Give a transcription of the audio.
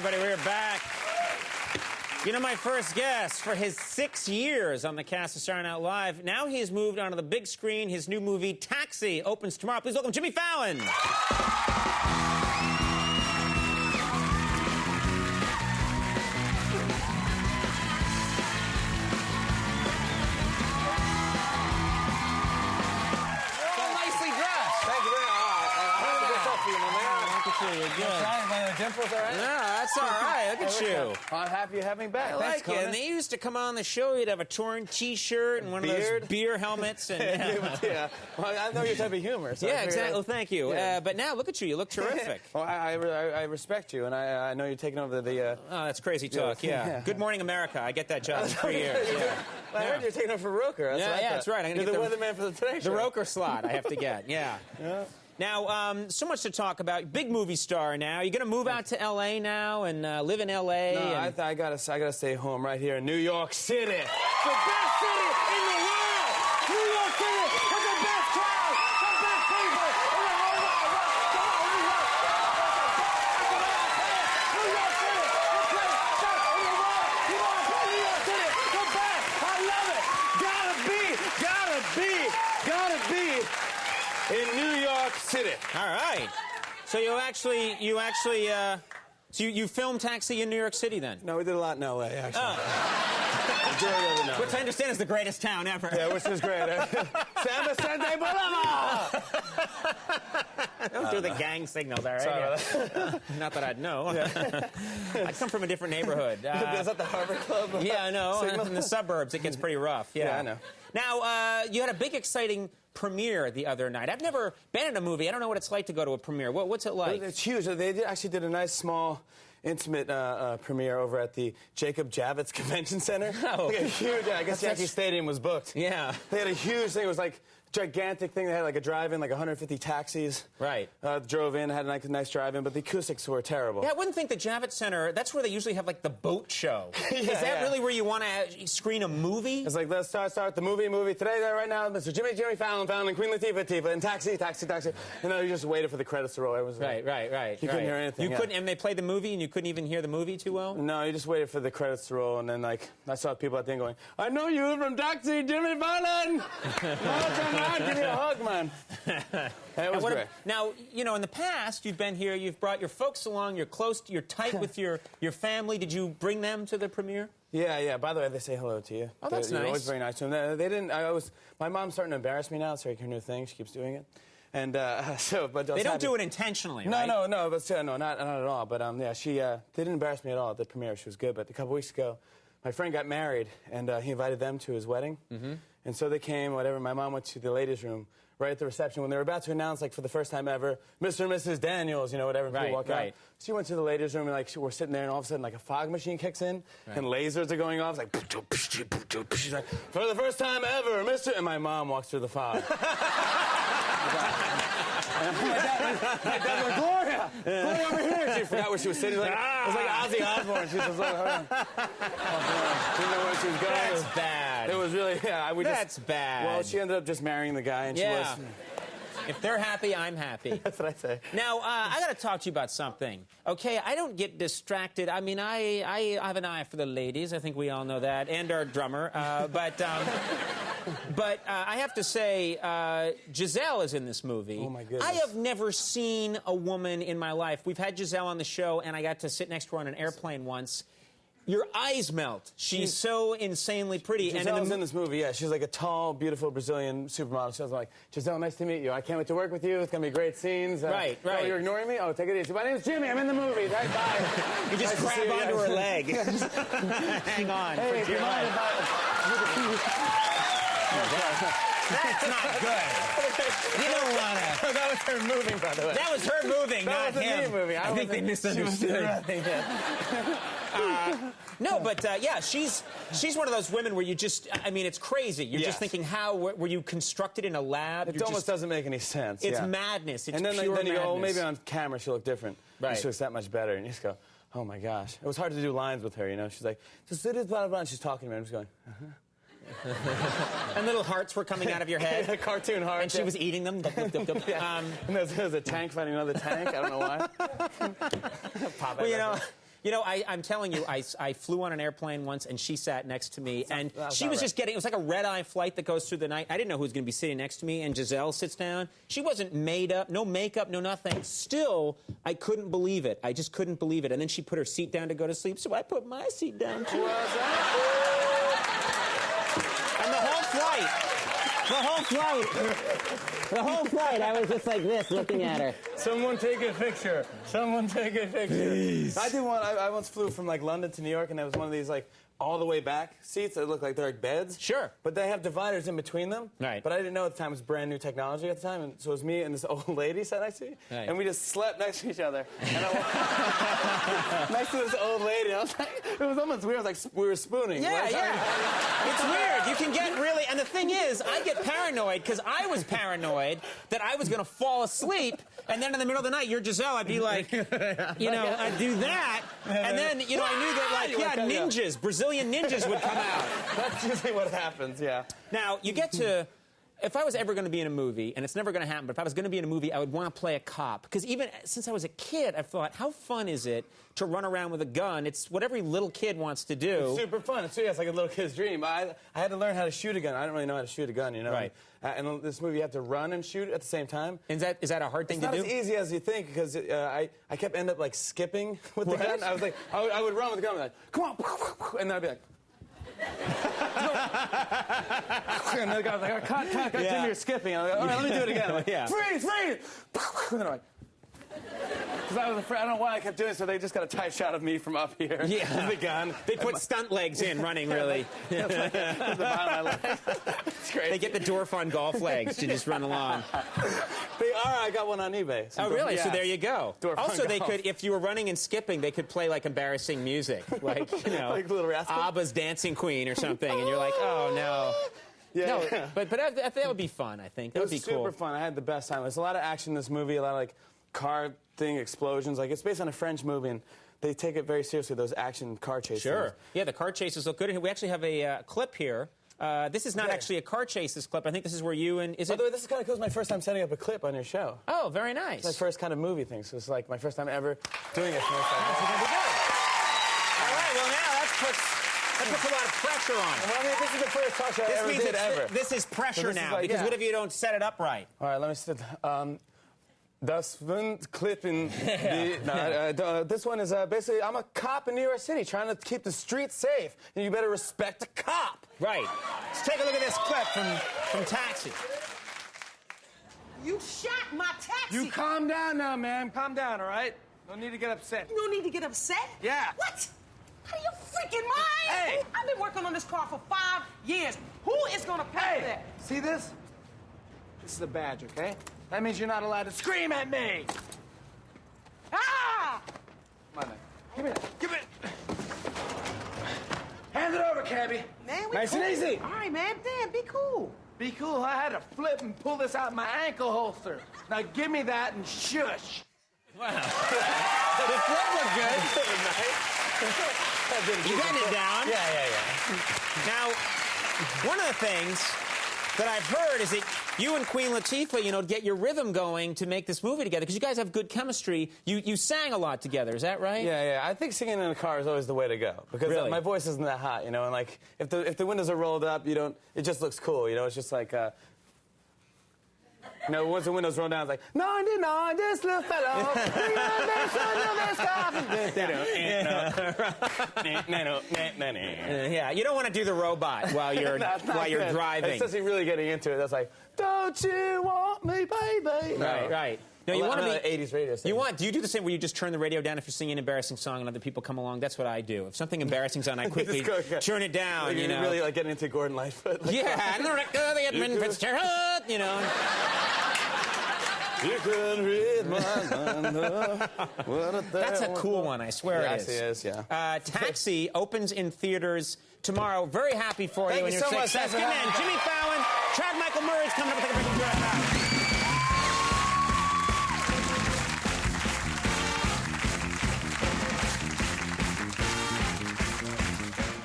everybody. We're back. You know, my first guest, for his 6 years on the cast of Saturday Night Live, now he has moved onto the big screen. His new movie, Taxi, opens tomorrow. Please welcome Jimmy Fallon. You're good. My dimples all right? No, that's all right. Look at you. Well, I'm happy you have me back. I Thanks, like it. Conan. And they used to come on the show. You'd have a torn T-shirt and one of those beer helmets. And, yeah. Well, I know your type of humor. So yeah, exactly. Well, thank you. Yeah. But now, look at you. You look terrific. Well, I respect you, and I know you're taking over the... Oh, that's crazy talk, yeah. Good Morning America. I get that job in 3 years. Yeah. I heard you're taking over for Roker. That's right. You're the weatherman for the Today Show. The Roker slot I have to get, yeah. Now, so much to talk about. Big movie star now. You're going to move out to L.A. now and live in L.A.? No, I gotta stay home right here in New York City. The best city in the world! New York City has the best crowd, the best people in the whole world. Come on, New York! New York City, the place best in the world. You want to play New York City? The best! I love it! Gotta be in New York City. All right. So you filmed Taxi in New York City then? No, we did a lot in L.A., actually. Which I understand is the greatest town ever. Yeah, which is great. San Vicente Boulevard! Don't do the gang signals, all right? Sorry about that. Not that I'd know. Yeah. I come from a different neighborhood. Is that the Harvard Club? Yeah, I know. In the suburbs, it gets pretty rough. Yeah, I know. Now, you had a big, exciting premiere the other night. I've never been in a movie. I don't know what it's like to go to a premiere. What's it like? It's huge. They actually did a nice, small, intimate premiere over at the Jacob Javits Convention Center. Oh. Like a huge, I guess Yankee Stadium was booked. Yeah. They had a huge thing. It was like gigantic thing. They had like a drive-in, like 150 taxis. Right. Drove in, had a nice drive-in, but the acoustics were terrible. Yeah, I wouldn't think the Javits Center, that's where they usually have like the boat show. Is that really where you want to screen a movie? It's like, let's start the movie. Today, right now, Mr. Jimmy Fallon, and Queen Latifah, and Taxi. You know, you just waited for the credits to roll. It was right. You couldn't hear anything. You couldn't, and they played the movie and you couldn't even hear the movie too well? No, you just waited for the credits to roll, and then, like, I saw people at the end going, I know you from Taxi, Jimmy Fallon! No, come on, give me a hug, man. It was great. Now, you know, in the past, you've been here, you've brought your folks along, you're tight with your family. Did you bring them to the premiere? Yeah. By the way, they say hello to you. Oh, that's nice. You're always very nice to them. They didn't. My mom's starting to embarrass me now. It's like her new thing. She keeps doing it, and but they don't do it intentionally, right? No, but no, not at all. But yeah, they didn't embarrass me at all at the premiere. She was good. But a couple weeks ago, my friend got married, and he invited them to his wedding, and so they came. Whatever. My mom went to the ladies' room right at the reception when they were about to announce, like, for the first time ever, Mr. and Mrs. Daniels, you know, whatever. People walk out. She went to the ladies' room, and, like, we're sitting there, and all of a sudden, like, a fog machine kicks in, and lasers are going off. It's like, she's like, for the first time ever, Mr. And my mom walks through the fog. My dad was like, Gloria, over here. She forgot where she was sitting. Like, it was like Ozzy Osbourne. She was like, didn't know where she was going. That's bad. It was really, That's bad. Well, she ended up just marrying the guy, and she was... If they're happy, I'm happy. That's what I say. Now, I got to talk to you about something. Okay, I don't get distracted. I mean, I have an eye for the ladies. I think we all know that, and our drummer. But I have to say, Giselle is in this movie. Oh, my goodness. I have never seen a woman in my life. We've had Giselle on the show, and I got to sit next to her on an airplane once. Your eyes melt. She's so insanely pretty. Giselle's in this movie, yeah. She's like a tall, beautiful Brazilian supermodel. She was like, Giselle, nice to meet you. I can't wait to work with you. It's going to be great scenes. Right. Oh, you're ignoring me? Oh, take it easy. My name's Jimmy. I'm in the movie. Bye. You just grab onto her leg. Hang on. Hey, for dear life. That's not good. You don't want to. That was her moving, by the way. That was her moving, not him. Me moving. I think they misunderstood. No, but yeah, she's one of those women where you just, I mean, it's crazy. You're just thinking, how were you constructed in a lab? It almost doesn't make any sense. It's madness. It's and then, pure then you madness. go, oh, maybe on camera she'll look different. Right. She looks that much better. And you just go, oh my gosh. It was hard to do lines with her, you know. She's like, just it is blah, blah, blah. And she's talking to me. I'm just going, And little hearts were coming out of your head. Cartoon hearts. And she was eating them. And there's a tank fighting another tank. I don't know why. Well, you know, You know, I'm telling you, I flew on an airplane once, and she sat next to me, and she was just getting, it was like a red-eye flight that goes through the night. I didn't know who was going to be sitting next to me, and Giselle sits down. She wasn't made up, no makeup, no nothing. Still, I couldn't believe it. I just couldn't believe it. And then she put her seat down to go to sleep, so I put my seat down, too. And the whole flight, I was just like this, looking at her. Someone take a picture. Someone take a picture. Please. I did one. I once flew from like London to New York, and there was one of these like all the way back seats that look like they're like beds. Sure. But they have dividers in between them. Right. But I didn't know at the time it was brand new technology at the time, and so it was me and this old lady sat next to me, right. and we just slept next to each other. And I next to this old lady. I was like, it was almost weird. It was like we were spooning. Yeah, yeah. It's weird. You can get really, and the thing is, I get paranoid because I was paranoid that I was going to fall asleep, and then in the middle of the night, you're Giselle. I'd be like, you know, I'd do that, and then, you know, I knew that, like, yeah, ninjas, Brazilian ninjas would come out. That's usually what happens, yeah. Now, you get to, if I was ever going to be in a movie, and it's never going to happen, but if I was going to be in a movie, I would want to play a cop. Because even since I was a kid, I've thought, how fun is it to run around with a gun? It's what every little kid wants to do. It's super fun. It's like a little kid's dream. I had to learn how to shoot a gun. I didn't really know how to shoot a gun, you know? Right. And in this movie, you have to run and shoot at the same time. Is that a hard thing to do? It's not as easy as you think, because I kept end up like skipping with the gun. I was like, I would run with the gun, like, come on, and then I'd be like, and the guy was like, cut, Jimmy, you're skipping. And I'm like, all right, let me do it again. I'm like, yeah. Freeze! And they're like, because I was afraid, I don't know why I kept doing it, so they just got a tight shot of me from up here. Yeah. With the gun. They put stunt legs in running, really. The bottom of my leg. It's crazy. They get the Dorfon golf legs to just run along. I got one on eBay. Oh, really? Yeah. So there you go. Dorfon also, they golf. could, if you were running and skipping, they could play, like, embarrassing music. Like, you know, like Little Rascal? ABBA's Dancing Queen or something, and you're like, oh, no. Yeah, no, yeah. But that would be fun, I think. That would be cool. It was super fun. I had the best time. There's a lot of action in this movie, a lot of, like, car thing, explosions. Like, it's based on a French movie, and they take it very seriously, those action car chases. Sure. Yeah, the car chases look good. We actually have a clip here. This is not actually a car chase, this clip. I think this is where you and... By the way, this is kind of cool. It's my first time setting up a clip on your show. Oh, very nice. It's my first kind of movie thing, so it's like my first time ever doing it. So it's That's going to be good. All right, well, now that puts a lot of pressure on it. Well, I mean, this is the first talk show I ever did ever. This is pressure so now, because what if you don't set it up right? All right, let me sit. Das Windklippen. This one is basically, I'm a cop in New York City trying to keep the streets safe, and you better respect a cop. Right. Let's take a look at this clip from Taxi. You shot my taxi. You calm down now, ma'am. Calm down, all right? No need to get upset. You don't need to get upset? Yeah. What? Out of your freaking mind? Hey. I've been working on this car for 5 years. Who is gonna pay for that? See this? This is a badge, okay? That means you're not allowed to scream at me. Ah! Come on, man. Give me that. Give it. Hand it over, cabbie. Man, we nice cool. and easy. All right, man. Damn, be cool. Be cool. I had to flip and pull this out of my ankle holster. Now give me that and shush. Wow. The flip looked good. You got it down. Yeah. Now, one of the things that I've heard is that you and Queen Latifah, you know, get your rhythm going to make this movie together, because you guys have good chemistry. You sang a lot together, is that right? Yeah. I think singing in a car is always the way to go, because really? My voice isn't that hot, you know, and like if the windows are rolled up, you don't. It just looks cool, you know. It's just like. You know, once the windows roll down, it's like 99, this little fellow. Yeah, you don't want to do the robot while you're driving. Especially really getting into it. That's like, don't you want me, baby? Right. No, you want to be 80s radio station. Do you do the same where you just turn the radio down if you're singing an embarrassing song and other people come along? That's what I do. If something embarrassing's on, I quickly turn it down. Like, you know, really like getting into Gordon Lightfoot. Like, yeah, and the Edmund Fitzgerald, you know. You can read my mind. That's a cool one, I swear it is. Yes, it is, yeah. Taxi opens in theaters tomorrow. Very happy for you. Thank you so much. Success. Good man. Jimmy Fallon, Chad Michael Murray's coming up with a break.